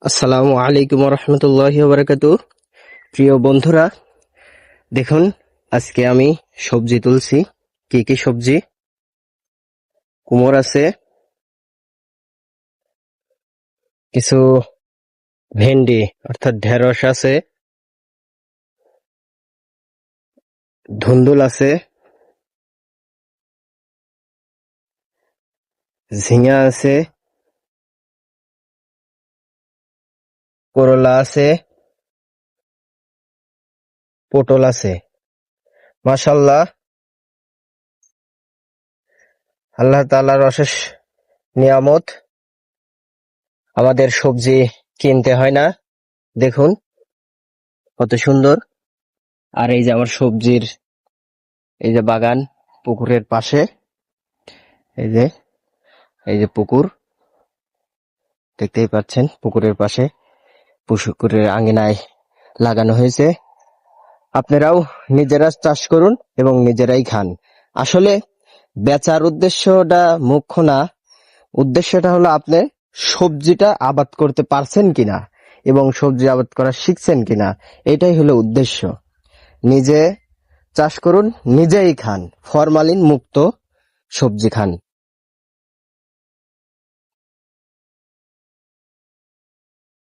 আসসালামু আলাইকুম রহমতুল্লাহি বারাকাতু। প্রিয় বন্ধুরা, দেখুন আজকে আমি সবজি তুলছি। কি কি সবজি? কুমড় আছে, কিছু ভেন্ডি অর্থাৎ ঢেঁড়স আছে, ধুন্দুল আছে, ঝিঙা আছে, করলা আছে, পটল আছে। মাশাআল্লাহ, আল্লাহ তাআলার অশেষ নিয়ামত। আমাদের সবজি কিনতে হয় না। দেখুন কত সুন্দর। আর এই যে আমার সবজির এই যে বাগান, পুকুরের পাশে। এই যে এই যে পুকুর, দেখতেই পাচ্ছেন। পুকুরের পাশে, পুকুরের আঙিনায় লাগানো হয়েছে। আপনারাও নিজেরা চাষ করুন এবং নিজেরাই খান। আসলে বেচার উদ্দেশ্যটা মুখ্য না, উদ্দেশ্যটা হলো আপনি সবজিটা আবাদ করতে পারছেন কিনা এবং সবজি আবাদ করা শিখছেন কিনা, এটাই হলো উদ্দেশ্য। নিজে চাষ করুন, নিজেই খান, ফরমালিন মুক্ত সবজি খান।